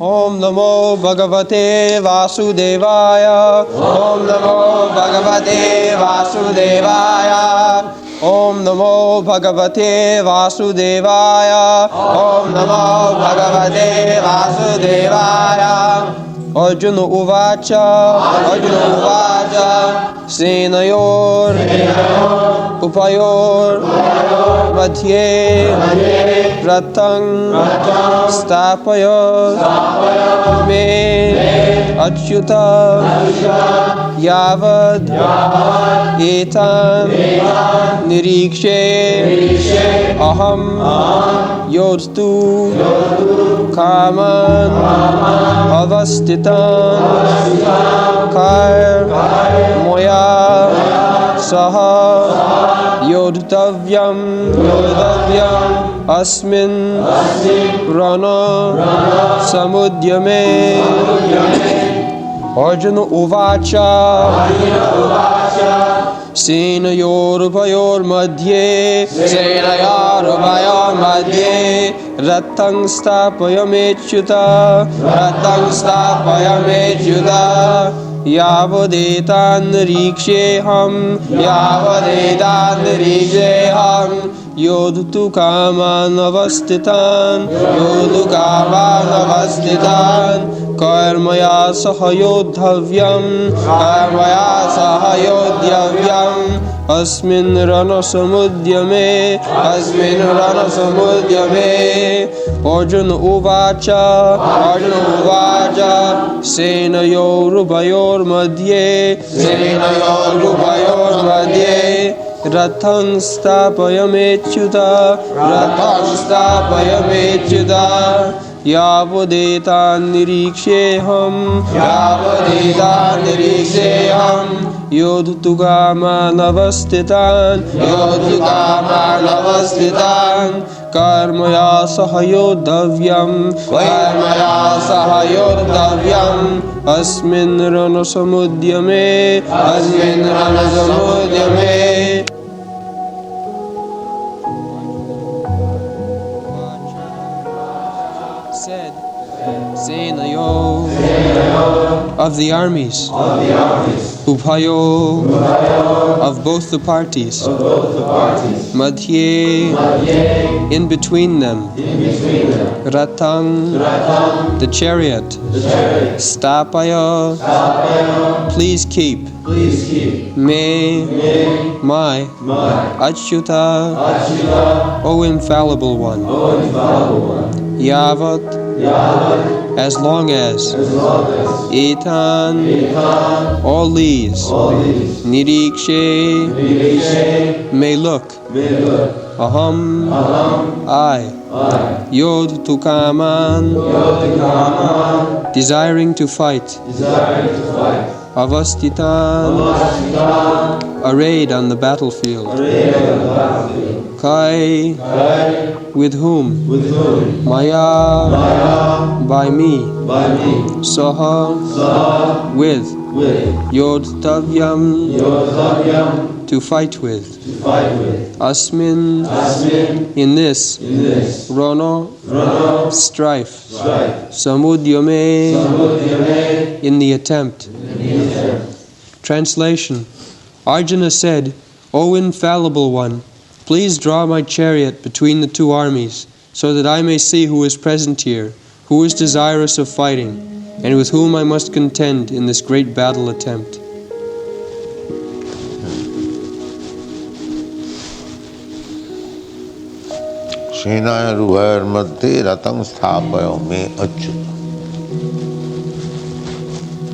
Om Namo Bhagavate Vasudevaya. Om Namo Bhagavate Vasudevaya. Om Namo Bhagavate Vasudevaya. Om Namo Bhagavate Vasudevaya. Arjuna uvaca. Arjuna uvaca. Senayor. Ubhayor. Madhye. Ratham. Sthapaya. Me. Acyuta. Yavad. Etan. Nirikse. Aham. Yoddhu-kaman. Avasthitan. Kair. Saha. Yoddhavyam. Asmin. Rana-samudyame. Arjuna uvaca. Senayor ubhayor madhye. Senayor ubhayor madhye. Ratham sthapaya acyuta. Ratham sthapaya acyuta. Yavad etan nirikse yavad etan nirikse yoddhu-kaman avasthitan. Yoddhu-kaman avasthitan. Kair saha yoddhavyam. Saha yoddhavyam. Asmin rana-samudyame. Asmin rana-samudyame. Arjuna uvaca. Arjuna uvaca. Senayor ubhayor madhye. Senayor ubhayor madhye. Ratham sthapaya acyuta. Ratham sthapaya acyuta. Yavad etan nirikse yavad etan nirikse yoddhu-kaman avasthitan. Yoddhu-kaman avasthitan. Karmaya saha yoddhavyam. Karmaya saha yoddhavyam. Asmin rana-samudyame. Asmin rana-samudyame. Said, senayoh of the armies, ubhayoh of both the parties, madhye in between them, ratham the chariot, sthapaya please keep, me my acyuta O infallible one, yavad as long as, etan all these, nirikse may look, aham I, yoddhu-kaman desiring to fight, avasthitan arrayed on the battlefield, kair with whom, maya by me, saha with, yoddhavyam to fight with, asmin in this, rana strife, samudyame in the attempt. Translation. Arjuna said, O infallible one, please draw my chariot between the two armies, so that I may see who is present here, who is desirous of fighting, and with whom I must contend in this great battle attempt. senayor ubhayor madhye ratham sthapaya me acyuta.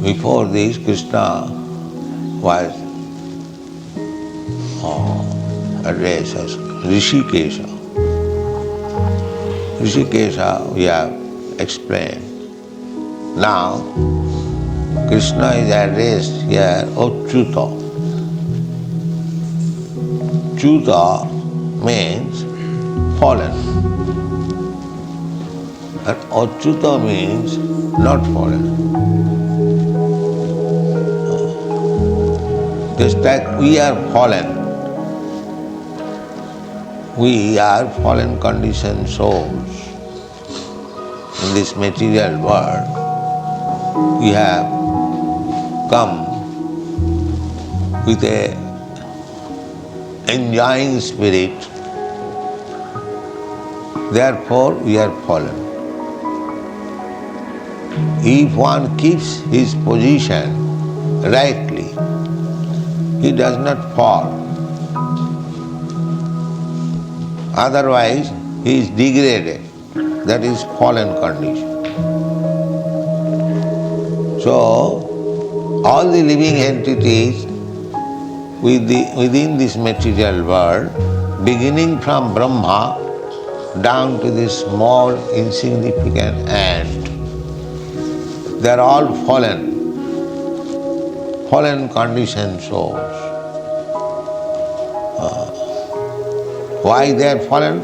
Before this, Krishna was addressed as Rishikesha. Rishikesha we have explained. Now, Krishna is addressed here acyuta. Cyuta means fallen. And acyuta means not fallen. Just like we are fallen. We are fallen conditioned souls. in this material world, we have come with a enjoying spirit, therefore we are fallen. If one keeps his position rightly, he does not fall. Otherwise, he is degraded. That is fallen condition. So, all the living entities within this material world, beginning from Brahma down to this small insignificant ant, they are all fallen conditioned souls. Why they are fallen?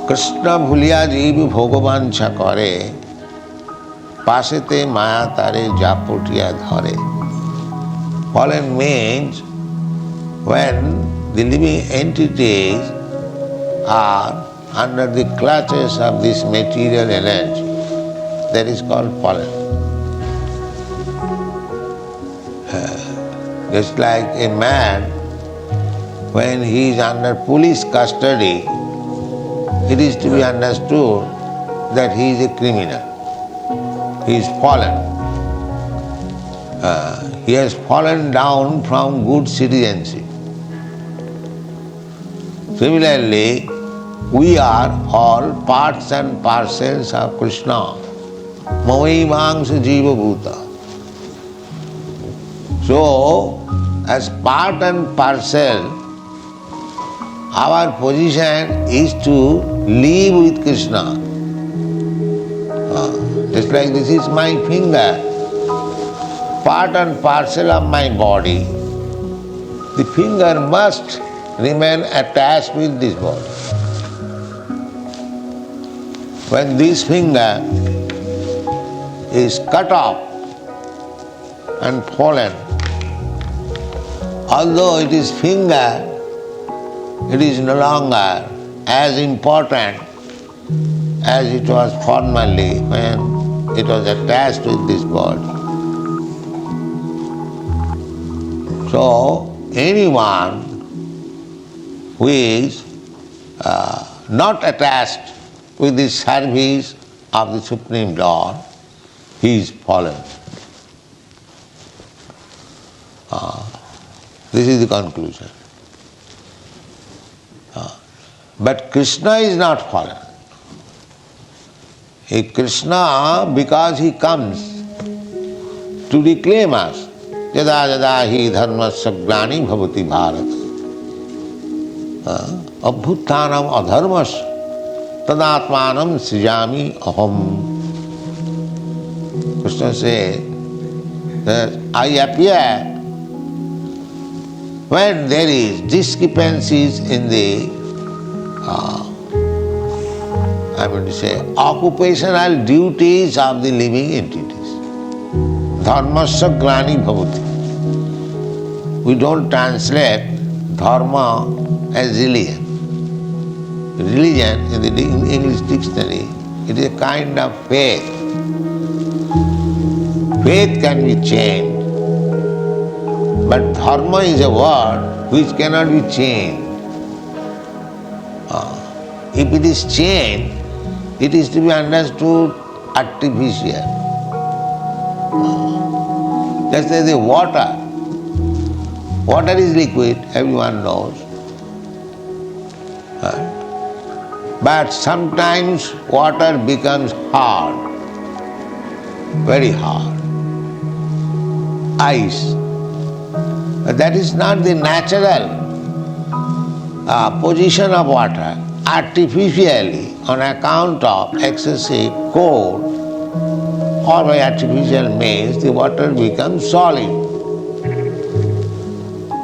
Krishna bhuliya jeev bhogavancha kare, pasete maya tare japotiya dhare. Fallen means when the living entities are under the clutches of this material energy, that is called fallen. Just like a man, when he is under police custody, it is to be understood that he is a criminal. He is fallen. He has fallen down from good citizenship. Similarly, we are all parts and parcels of Krishna. Mamaimangsa jiva bhuta. So, as part and parcel, our position is to live with Krishna. Just like this is my finger, part and parcel of my body. The finger must remain attached with this body. When this finger is cut off and fallen, although it is finger, it is no longer as important as it was formerly when it was attached with this body. So, anyone who is not attached with the service of the Supreme Lord, he is fallen. This is the conclusion. But Krishna is not fallen. Krishna, because he comes to reclaim us, yada yada hi dharmasya glani bhavati bharat, abhuttanam adharmasya tadatmanam srijami aham. Krishna says that I appear when there is discrepancies in the occupational duties of the living entities. Dharmasya glani bhavati. We don't translate dharma as religion. Religion in the English dictionary, it is a kind of faith. Faith can be changed, but dharma is a word which cannot be changed. If it is changed, it is to be understood artificial. Just as the water. Water is liquid, everyone knows. But sometimes water becomes hard, very hard. Ice. That is not the natural position of water. Artificially, on account of excessive cold, or by artificial means, the water becomes solid.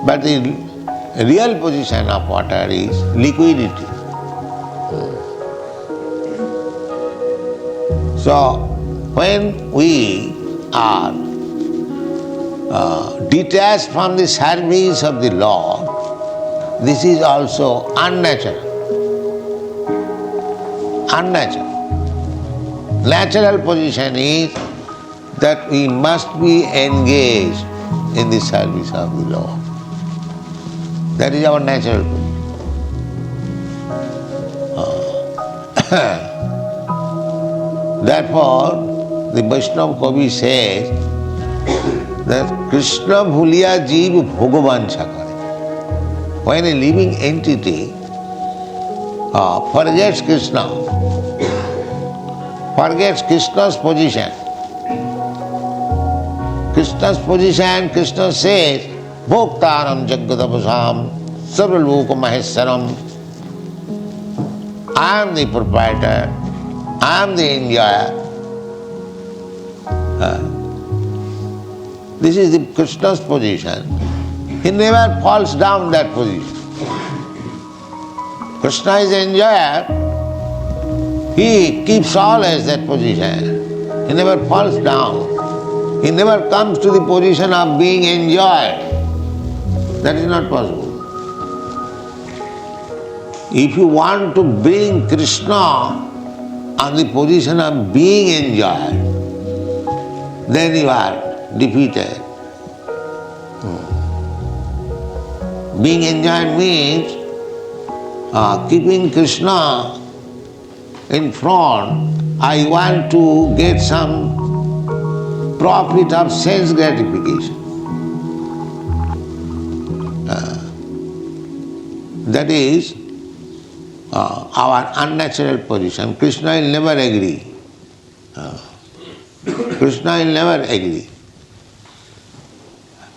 But the real position of water is liquidity. So, when we are detached from the service of the Lord, this is also unnatural. Unnatural. natural position is that we must be engaged in the service of the Lord. That is our natural position. Therefore, the Vaishnava Kavi says that Krishna bhuliya jeev bhogavancha kare. When a living entity forgets Krishna, forgets Krishna's position, Krishna says, Bhoktaram Jagadavasam Sarvaloka Maheswaram. I am the proprietor, I am the enjoyer. This is the Krishna's position. He never falls down that position. Krishna is enjoyer. He keeps always that position. He never falls down. He never comes to the position of being enjoyed. That is not possible. If you want to bring Krishna on the position of being enjoyed, then you are defeated. Being enjoyed means keeping Krishna in front. I want to get some profit of sense gratification. That is our unnatural position. Krishna will never agree. Krishna will never agree.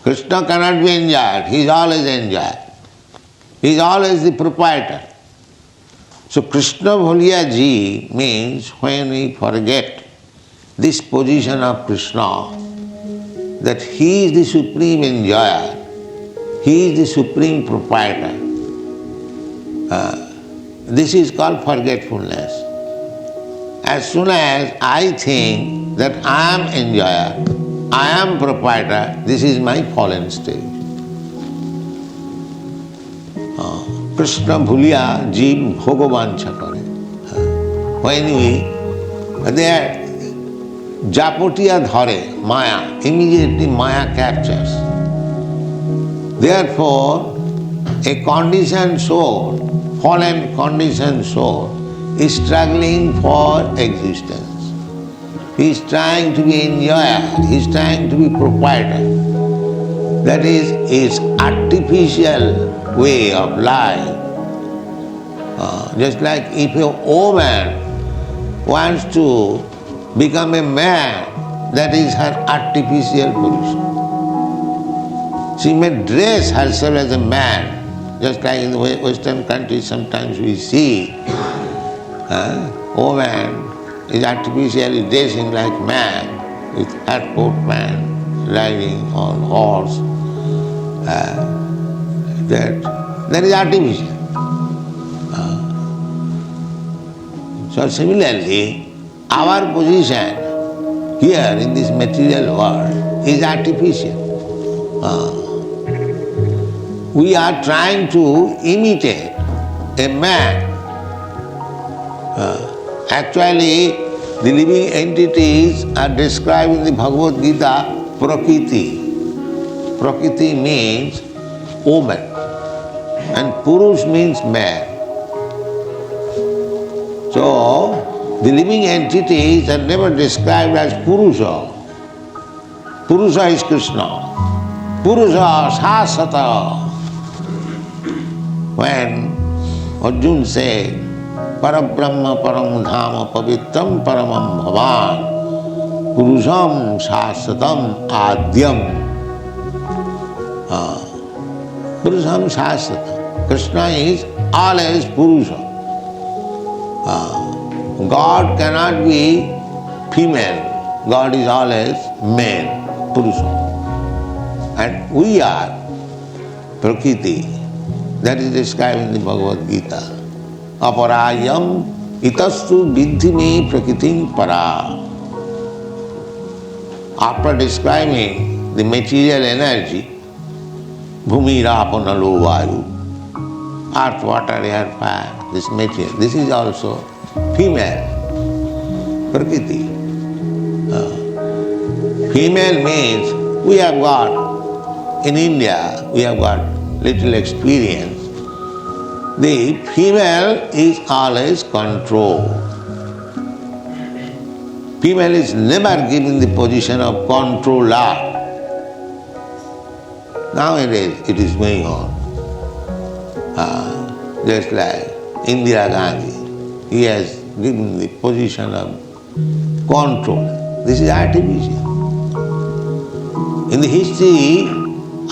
Krishna cannot be enjoyed. He is always enjoyed. He is always the proprietor. So Krishna bhuliya ji means when we forget this position of Krishna, that he is the supreme enjoyer, he is the supreme proprietor. This is called forgetfulness. As soon as I think that I am enjoyer, I am proprietor, this is my fallen state. Krishna bhuliya jeev bhogavancha kare. When they are japotiya dhare, maya, immediately maya captures. Therefore, a conditioned soul, fallen conditioned soul, is struggling for existence. He is trying to be enjoyer, he is trying to be proprietor. That is his artificial way of life. Just like if a woman wants to become a man, that is her artificial position. She may dress herself as a man, just like in the Western countries sometimes we see woman is artificially dressing like man with hat coat man riding on horse. That is artificial. So similarly, our position here in this material world is artificial. We are trying to imitate a man. Actually, the living entities are described in the Bhagavad Gita Prakriti. Prakriti means woman and Purush means man. So, the living entities are never described as Purusha. Purusha is Krishna. Purusha sahasata. When Arjuna said, Parabrahma param dhama pavitram paramam bhavan Purusham sahasatam adyam. Purusham sahasata. Krishna is always Purusha. God cannot be female. God is always male, Purusha. And we are Prakriti. That is described in the Bhagavad Gita. Aparayam itastu vidhi me prakritim para. After describing the material energy, bhumi rapana lo vayu, earth, water, air, fire, this material, this is also female. Prakriti. Female means we have got, in India, we have got little experience. The female is always controlled. Female is never given the position of controller. Nowadays it is going on. Just like Indira Gandhi, he has given the position of controller. This is artificial. In the history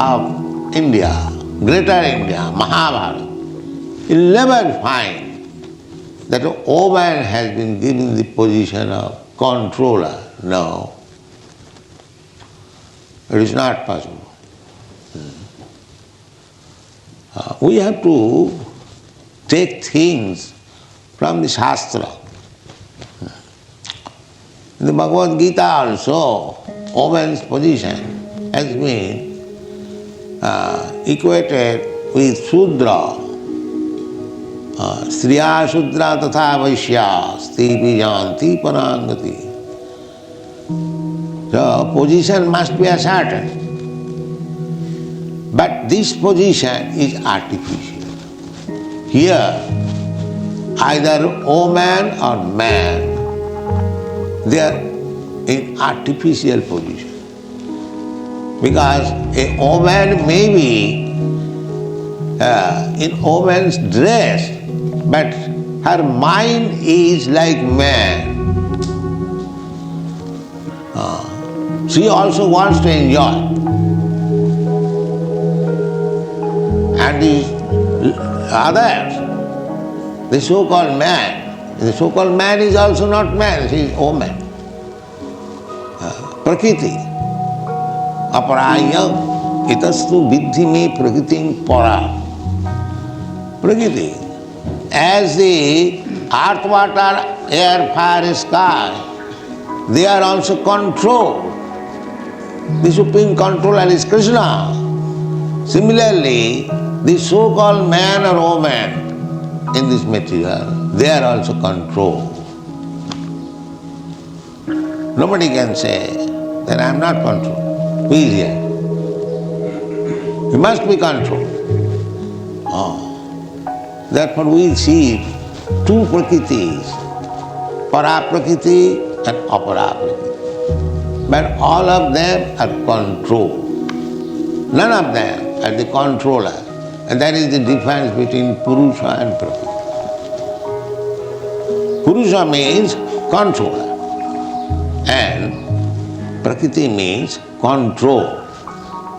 of India, Greater India, Mahabharata, you'll never find that a woman has been given the position of controller. No. It is not possible. We have to take things from the Shastra. In the Bhagavad Gita also, woman's position has been equated with Sudra. Striya Shudra tatha Vaishya Stipi Janti Parangati. So position must be a certain. But this position is artificial. Here, either woman or man, they are in artificial position. Because a woman may be in woman's dress, but her mind is like man. She also wants to enjoy. And the others, the so-called man is also not man, he is woman. Prakriti. Aparayam itastu vidhi me prakritim para. Prakriti. As the earth, water, air, fire, sky, they are also controlled. The supreme controller is Krishna. Similarly, the so-called man or woman in this material, they are also controlled. Nobody can say that I am not controlled. Who is here? He must be controlled. Therefore we see two prakritis, para-prakriti and apara-prakriti. But all of them are controlled. None of them are the controller. And that is the difference between Purusha and Prakriti. Purusha means controller and Prakriti means control.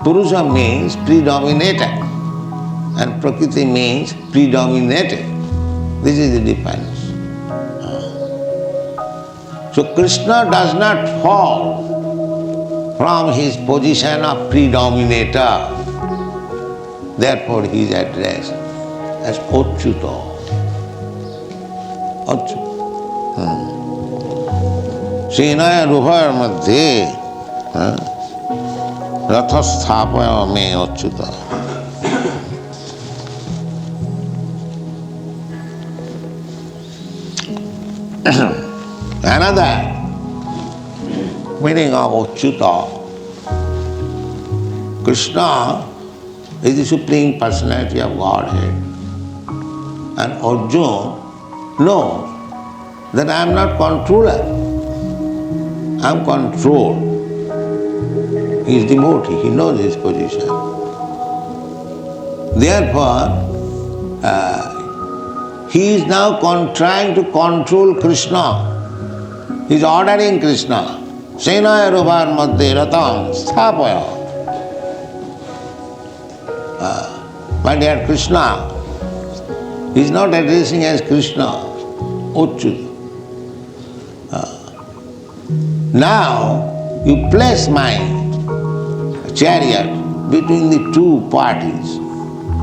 Purusha means predominator and Prakriti means predominated. This is the difference. So Krishna does not fall from his position of predominator. Therefore he is addressed as acyuta. senayor ubhayor madhye sthapaya acyuta. Another meaning of acyuta, Krishna is the Supreme Personality of Godhead. And Arjuna knows that I am not controller, I am controlled. He is devotee, he knows his position. Therefore, he is now trying to control Krishna. He is ordering Krishna. Senayor madhye ratham sthapaya. My dear Krishna, he is not addressing as Krishna, acyuta. Now you place my chariot between the two parties.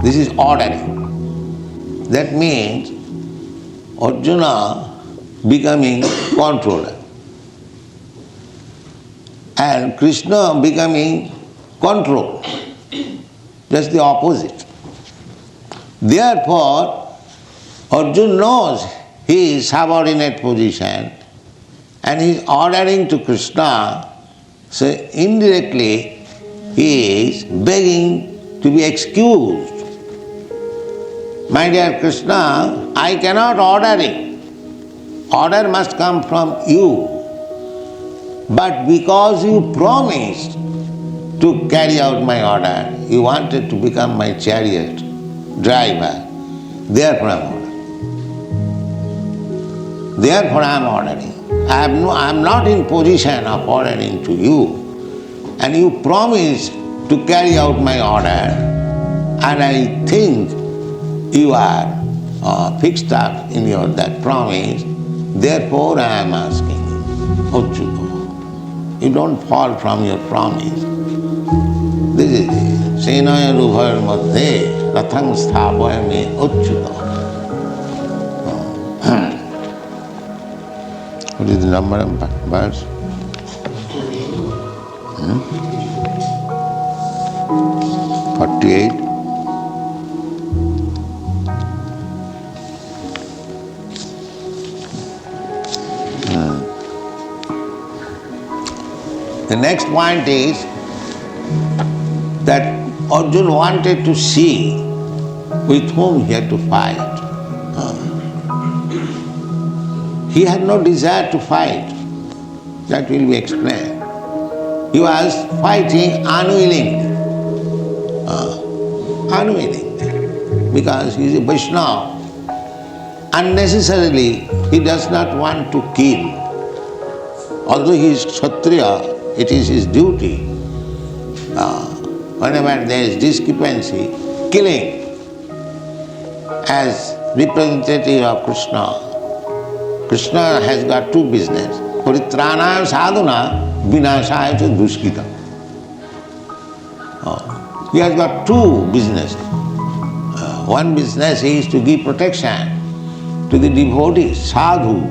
This is ordering. That means Arjuna becoming controller and Krishna becoming control. Just the opposite. Therefore, Arjuna knows his subordinate position and he is ordering to Krishna, so indirectly he is begging to be excused. My dear Krishna, I cannot order it. Order must come from you. But because you promised to carry out my order, you wanted to become my chariot driver, therefore I am ordering. Therefore I am ordering. I am not in position of ordering to you, and you promised to carry out my order, and I think you are fixed up in your that promise, therefore I am asking you, acyuta, you don't fall from your promise. This is the senayor ubhayor madhye ratham sthapaya acyuta. What is the number of verse? 48. The next point is that Arjuna wanted to see with whom he had to fight. He had no desire to fight. That will be explained. He was fighting unwillingly. Unwillingly. Because he is a Vaishnava. Unnecessarily, he does not want to kill. Although he is Kshatriya, it is his duty. Whenever there is discrepancy, killing as representative of Krishna. Krishna has got two business. Paritrana sadhana vinashaya duskita. He has got two businesses. One business is to give protection to the devotees, sadhu.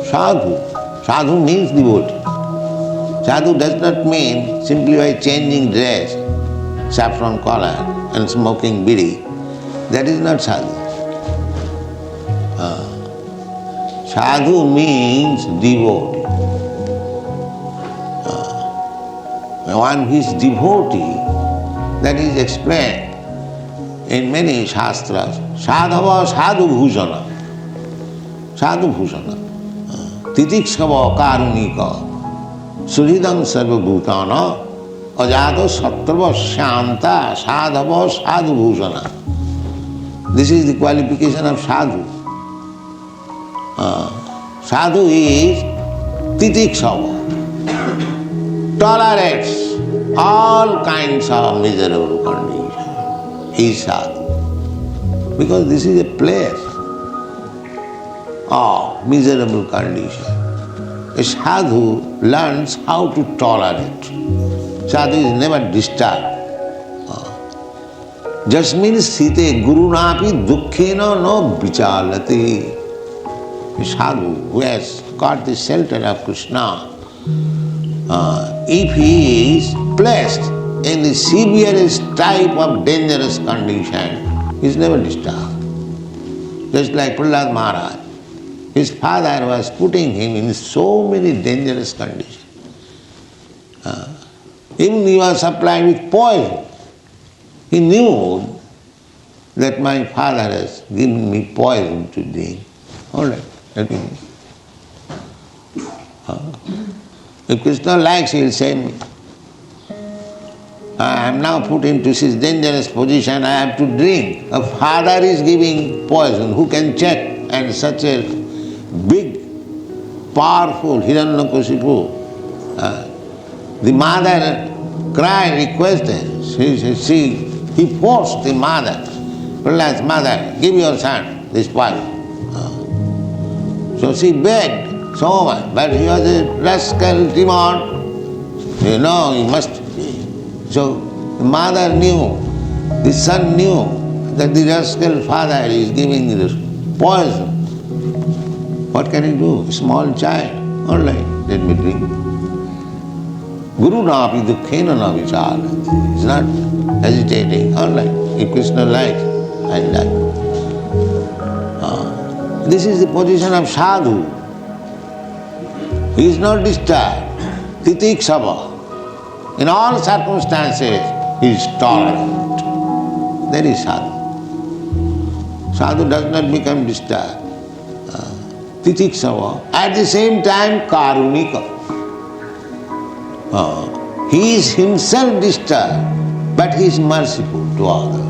Sadhu. Sadhu means devotee. Sadhu does not mean simply by changing dress, saffron collar and smoking bidi. That is not sadhu. Sadhu means devotee. One who is devotee, that is explained in many shastras. Sadhava sadhu bhujana. Sadhu bhujana. Titikshava karunika. Suridam sarva bhutana. Ajado sattva shanta. Sadhava sadhu bhujana. This is the qualification of sadhu. Sadhu is titikshava, tolerates all kinds of miserable conditions. He is sadhu. Because this is a place of miserable condition. A sadhu learns how to tolerate. Sadhu is never disturbed. Jasmin sthite gurunapi dukkhena no vichalati. A sadhu who has got the shelter of Krishna, if he is placed in the severest type of dangerous condition, he is never disturbed. Just like Prahlad Maharaj, his father was putting him in so many dangerous conditions. Even he was supplied with poison. He knew that my father has given me poison to drink. All right. If Krishna likes, he will send me. I am now put into this dangerous position, I have to drink. A father is giving poison, who can check? And such a big, powerful Hiranyakashipu. The mother cried, requested. He forced the mother, Prahlad's mother, give your son this poison. So she begged so much, but he was a rascal demon. You know, he must. So the mother knew, the son knew that the rascal father is giving this poison. What can he do? Small child. All right, let me drink. Guru napi dukkhena na vichalati. He is not hesitating. All right, if Krishna likes, I like. This is the position of sadhu. He is not disturbed. Titiksava. In all circumstances, he is tolerant. That is sadhu. Sadhu does not become disturbed. Titiksava. At the same time, karunika. He is himself disturbed, but he is merciful to others.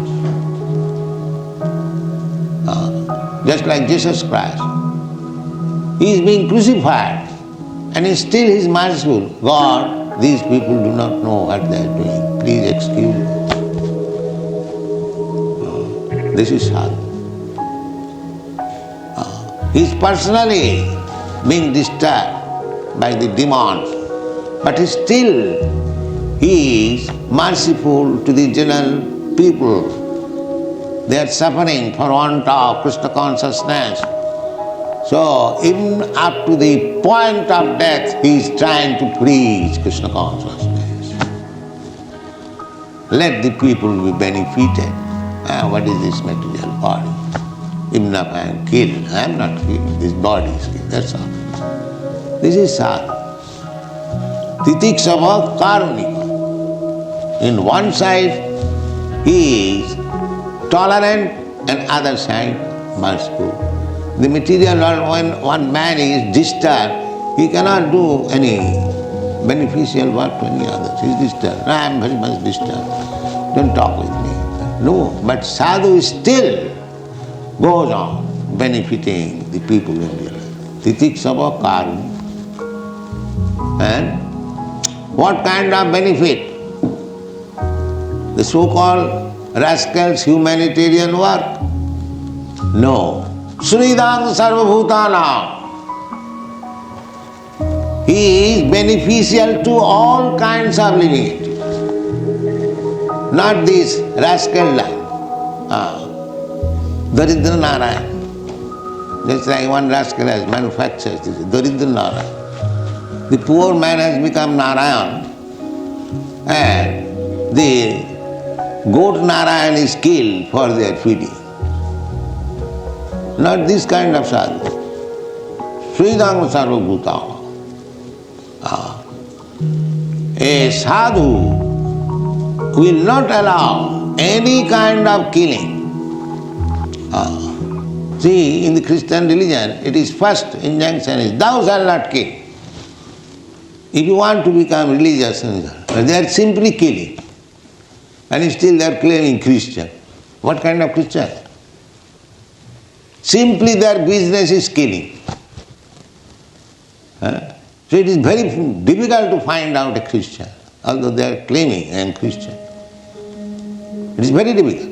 Just like Jesus Christ. He is being crucified, and still he is merciful. God, these people do not know what they are doing. Please excuse me. This is sadhu. He is personally being disturbed by the demons, but still he is merciful to the general people. They are suffering for want of Krishna consciousness. So even up to the point of death, he is trying to preach Krishna consciousness. Let the people be benefited. What is this material body? Even if I am killed, I am not killed. This body is killed. That's all. This is sadhu. Titiksava karunika. In one side, he is tolerant, and other side, merciful. The material world, when one man is disturbed, he cannot do any beneficial work to any others. He is disturbed. I am very much disturbed. Don't talk with me. No, but sadhu still goes on benefiting the people in real life. Titiksava karunika. And what kind of benefit? The so-called rascals' humanitarian work? No. Sridang sarvabhutanam. He is beneficial to all kinds of living entities. Not this rascal life. Daridra Narayan. Just like one rascal has manufactured this, Daridra Narayan. The poor man has become Narayan, and the goat Narayan is killed for their feeding. Not this kind of sadhu. Sridang sarvabhutanam. A sadhu will not allow any kind of killing. See, in the Christian religion, it is first injunction is, thou shalt not kill. If you want to become religious, they are simply killing. And still they are claiming Christian. What kind of Christian? Simply their business is killing. So it is very difficult to find out a Christian, although they are claiming I am Christian. It is very difficult.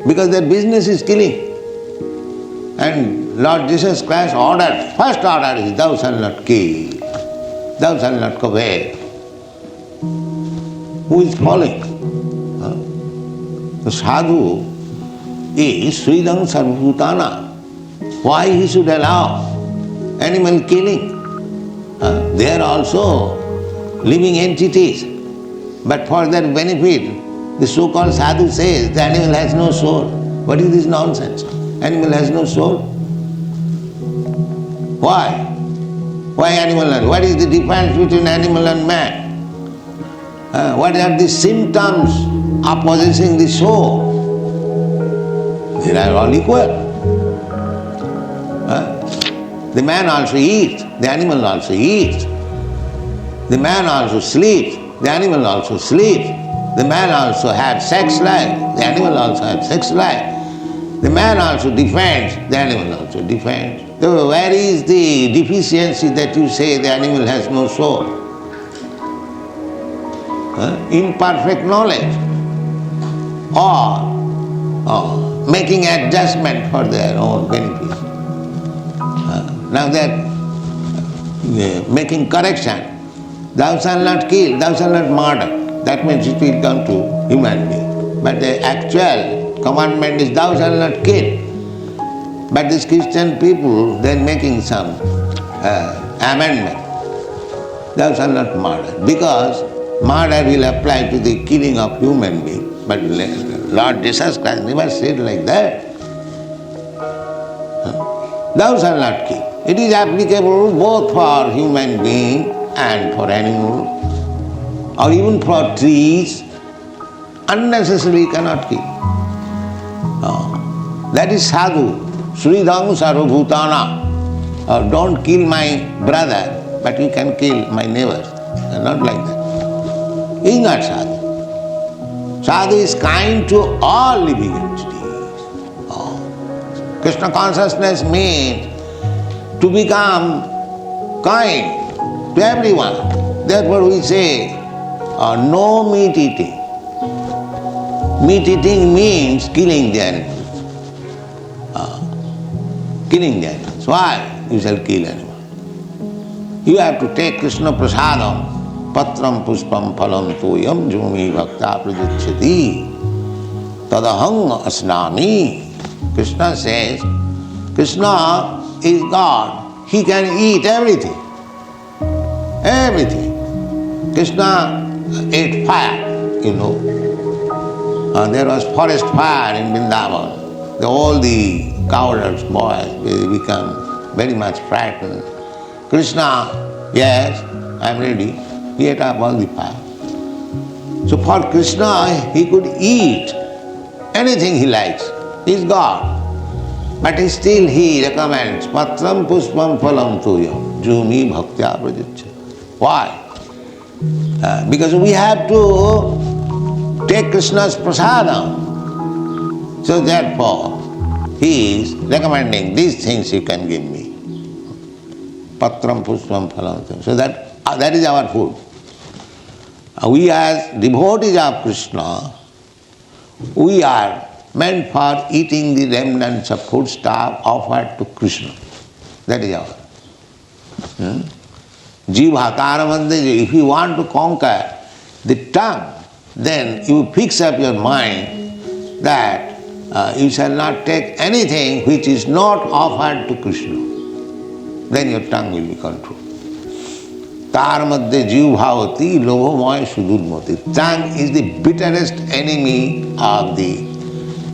Because their business is killing. And Lord Jesus Christ ordered, first order is, thou shalt not kill, thou shalt not covet. Who is following? The sadhu is Sridang Sarvabhutana. Why he should allow animal killing? They are also living entities. But for their benefit, the so-called sadhu says the animal has no soul. What is this nonsense? Animal has no soul. Why? Why animal and what is the difference between animal and man? What are the symptoms of possessing the soul? They are all equal. The man also eats, the animal also eats. The man also sleeps, the animal also sleeps. The man also has sex life, the animal also has sex life. The man also defends, the animal also defends. So where is the deficiency that you say the animal has no soul? Imperfect knowledge, or making adjustment for their own benefit. Now they are making correction. Thou shalt not kill, thou shalt not murder. That means it will come to human being. But the actual commandment is thou shalt not kill. But these Christian people, they are making some amendment. Thou shalt not murder. Because murder will apply to the killing of human being. But Lord Jesus Christ never said like that. Thou shalt not kill. It is applicable both for human being and for animal, or even for trees. Unnecessarily cannot kill. That is sadhu. Sridham sarvabhutana. Don't kill my brother, but you can kill my neighbor. Not like that. He is not sadhu. Sadhu is kind to all living entities. Krishna consciousness means to become kind to everyone. Therefore we say, no meat eating. Meat eating means killing the animals. Killing the animals. Why? You shall kill animals. You have to take Krishna prasadam. Patram puspam phalam toyam jumi bhakta prajachyati tadaham asnami. Krishna says, Krishna is God. He can eat everything. Everything. Krishna ate fire, you know. There was forest fire in Vrindavan. All the cowards, boys, they become very much frightened. Krishna, yes, I am ready. He ate up all the fire. So for Krishna, he could eat anything he likes. He is God. But still he recommends, Patram puspam phalam tuyam, jumi bhaktya prajachyati. Why? Because we have to take Krishna's prasadam. So therefore, he is recommending these things you can give me. Patram puspam phalam tuyam. So that is our food. We as devotees of Krishna, we are meant for eating the remnants of food stuff offered to Krishna. That is our. Jiva-madhye. If you want to conquer the tongue, then you fix up your mind that you shall not take anything which is not offered to Krishna. Then your tongue will be controlled. Tar madhye jiva-bhavati lobhamaya sudurmati. Tongue is the bitterest enemy of the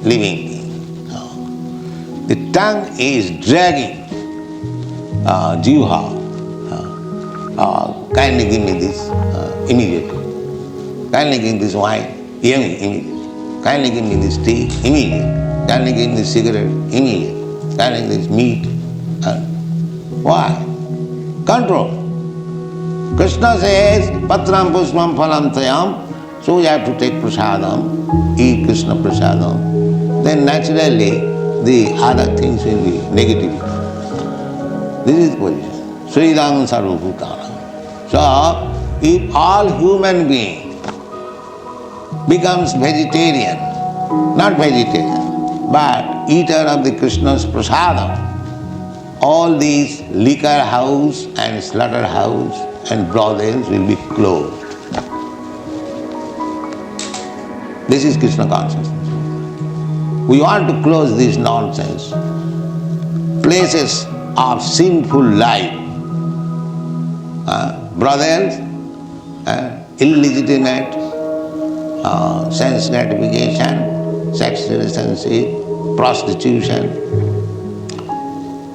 living being. The tongue is dragging jiva. Kindly give me this immediately. Kindly give me this wine immediately. Kindly give me this tea immediately. Kindly give me this cigarette immediately. Kindly give me this meat. Why? Control. Krishna says, Patram puspam phalam tayam. So you have to take prasadam, eat Krishna prasadam. Then naturally the other things will be negative. This is the position. Sridham sarvabhutana. So, if all human being becomes vegetarian, not vegetarian, but eater of the Krishna's prasadam, all these liquor house and slaughterhouse and brothels will be closed. This is Krishna consciousness. We want to close this nonsense. Places of sinful life, brothels, illegitimate sense gratification, sex relationship, prostitution.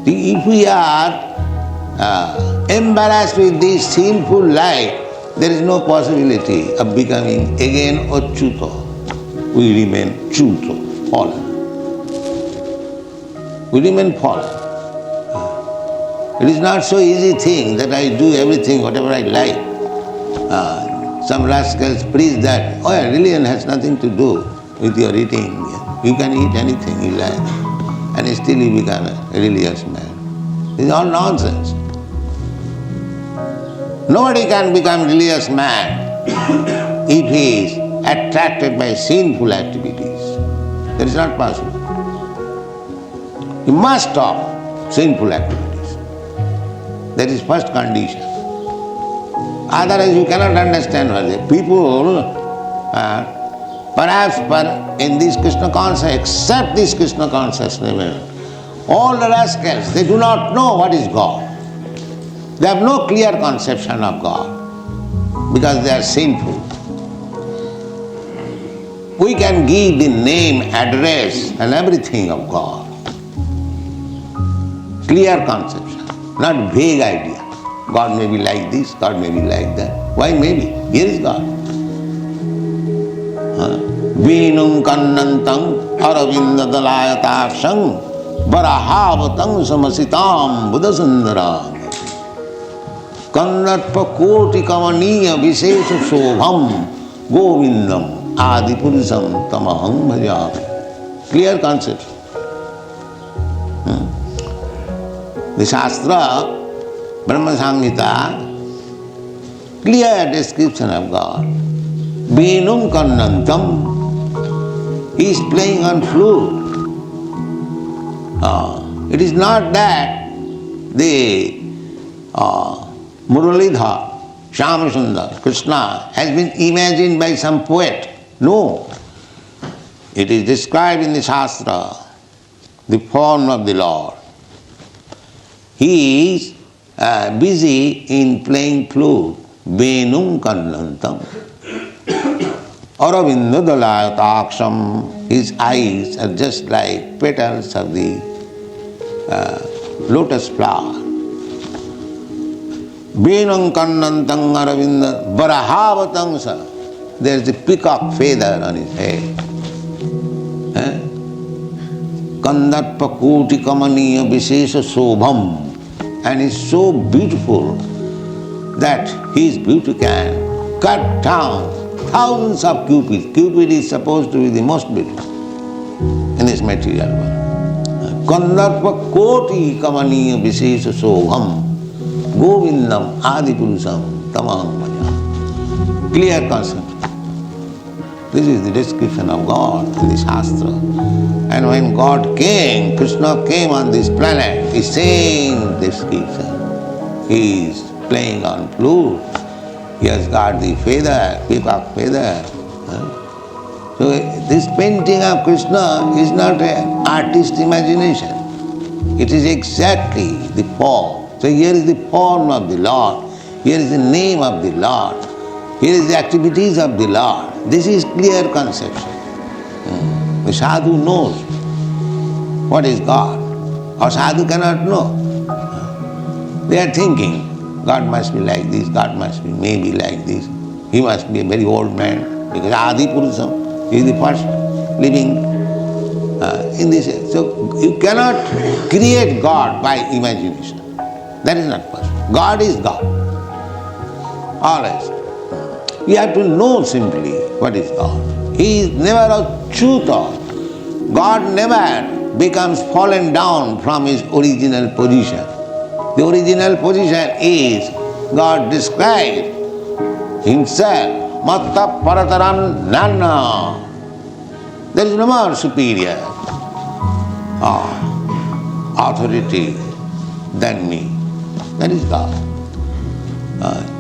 If we are embarrassed with this sinful life, there is no possibility of becoming again acyuta. We remain cyuta, fallen. We remain fallen. It is not so easy thing that I do everything, whatever I like. Some rascals preach that, religion has nothing to do with your eating. You can eat anything you like, and still you become a religious man. This is all nonsense. Nobody can become religious man if he is attracted by sinful activities. That is not possible. You must stop sinful activities. That is first condition. Otherwise you cannot understand what they people perhaps in this Krishna consciousness, except this Krishna consciousness, all the rascals, they do not know what is God. They have no clear conception of God because they are sinful. We can give the name, address and everything of God. Clear conception. not vague idea. God may be like this, God may be like that. Why maybe? Here is God. Venum kannantam aravinda dalayataksam barahavatang samasitam buddhasundaram kandatpa koti kamaniya visesha shobham govindam adipurusam tamaham bhajami. Clear concept. The Shastra, Brahma Samhita, clear description of God. Venum kannantam, he is playing on flute. It is not that the Muralidhar, Shyamasundar, Krishna has been imagined by some poet. No. It is described in the Shastra, the form of the Lord. He is busy in playing flute. Venum kannantam. Aravinda dalayataksam. His eyes are just like petals of the lotus flower. Venum kannantam aravinda barahavatangsa. There is a peacock feather on his head. Kandatpa koti kamaniya visesha shobham. And is so beautiful that his beauty can cut down thousands of cupids. Cupid is supposed to be the most beautiful in this material world. Kandarpa koti kamaniya visesha shobham govindam adipurusam tamaham bhajami. Clear concept. This is the description of God in the Shastra. And when God came, Krishna came on this planet, the same description. He is playing on flute. He has got the feather, peacock feather. So this painting of Krishna is not an artist's imagination. It is exactly the form. So here is the form of the Lord. Here is the name of the Lord. Here is the activities of the Lord. This is clear conception. The sadhu knows what is God, or sadhu cannot know. They are thinking, God must be like this, God must be maybe like this. He must be a very old man, because Adi Purusam is the first living in this. So you cannot create God by imagination. That is not possible. God is God. Always. You have to know simply what is God. He is never a cyuta. God never becomes fallen down from his original position. The original position is God described himself, matta parataram nana. There is no more superior authority than me. That is God.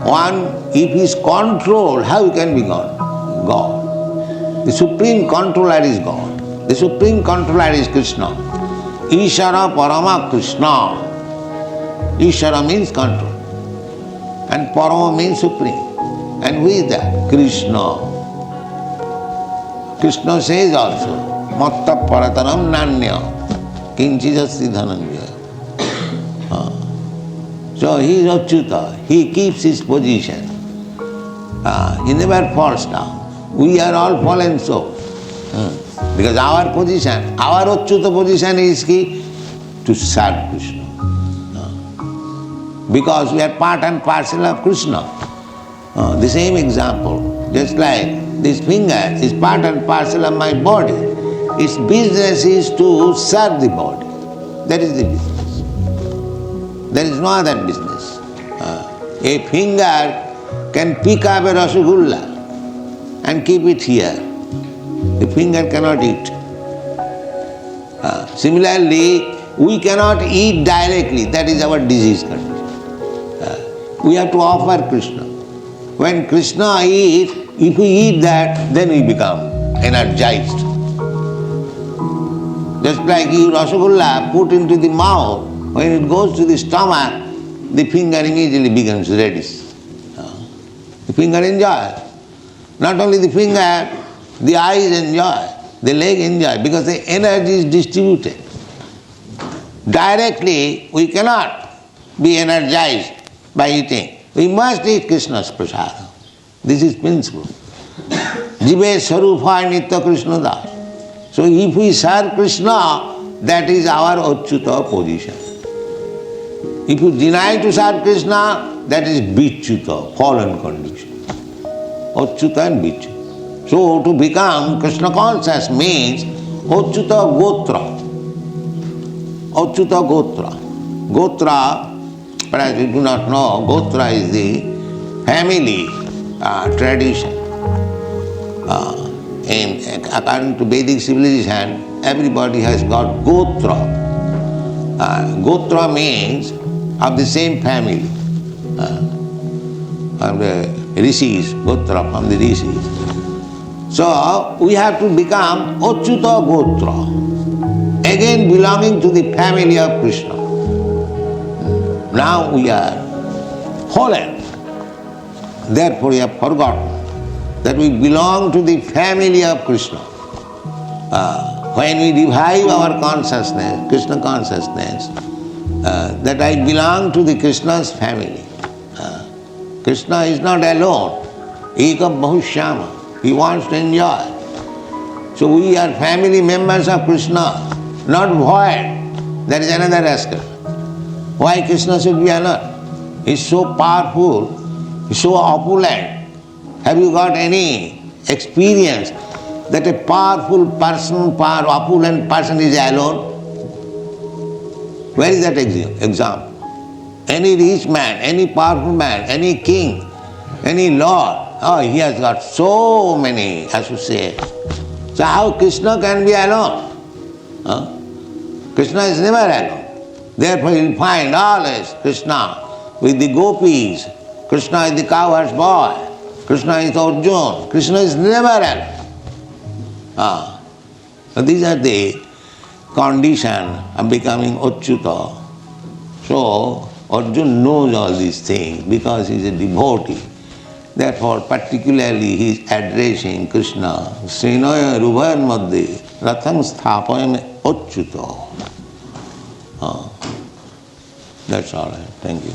One, if he is controlled, how he can be God? God. The supreme controller is God. The supreme controller is Krishna. Ishara Parama Krishna. Ishara means control. And Parama means supreme. And who is that? Krishna. Krishna says also, Matta Paratanam Nanya Kinchijasti Dhananjaya. So he is acyuta. He keeps his position. He never falls down. We are all fallen souls. Because our position, our acyuta position is to serve Krishna. Because we are part and parcel of Krishna. The same example, just like this finger is part and parcel of my body. Its business is to serve the body. That is the business. There is no other business. A finger can pick up a rasagulla and keep it here. The finger cannot eat. Similarly, we cannot eat directly. That is our disease condition. We have to offer Krishna. When Krishna eats, if we eat that, then we become energized. Just like you rasagulla put into the mouth, when it goes to the stomach, the finger immediately becomes reddish. The finger enjoys. Not only the finger, the eyes enjoy, the leg enjoy, because the energy is distributed. Directly we cannot, be energized by eating. We must eat Krishna's prasada. This is principle. Jive Sarupha Nitya Krishna Das. So if we serve Krishna, that is our acyuta position. If you deny to serve Krishna, that is vichyuta, fallen condition. Acyuta and vichyuta. So to become Krishna conscious means acyuta gotra. Acyuta gotra. Gotra, perhaps you do not know, gotra is the family tradition. According to Vedic civilization, everybody has got gotra. Gotra means of the same family. From the rishis, gotra from the rishis. So we have to become acyuta gotra, again belonging to the family of Krishna. Now we are fallen. Therefore we have forgotten that we belong to the family of Krishna. When we revive our consciousness, Krishna consciousness, that I belong to the Krishna's family. Krishna is not alone. Ekam bahushyama. He wants to enjoy. So we are family members of Krishna, not void. That is another aspect. Why Krishna should be honored? He is so powerful, he is so opulent. Have you got any experience that a powerful person, opulent person is alone? Where is that example? Any rich man, any powerful man, any king, any lord, he has got so many associates. So how Krishna can be alone? Krishna is never alone. Therefore you will find always Krishna with the gopis. Krishna is the cowherd's boy. Krishna is Arjuna. Krishna is never alone. So these are the conditions of becoming acyuta. So Arjuna knows all these things because he is a devotee. Therefore, particularly he is addressing Krishna. Senayor ubhayor madhye ratham sthapaya acyuta. That's all right. Thank you.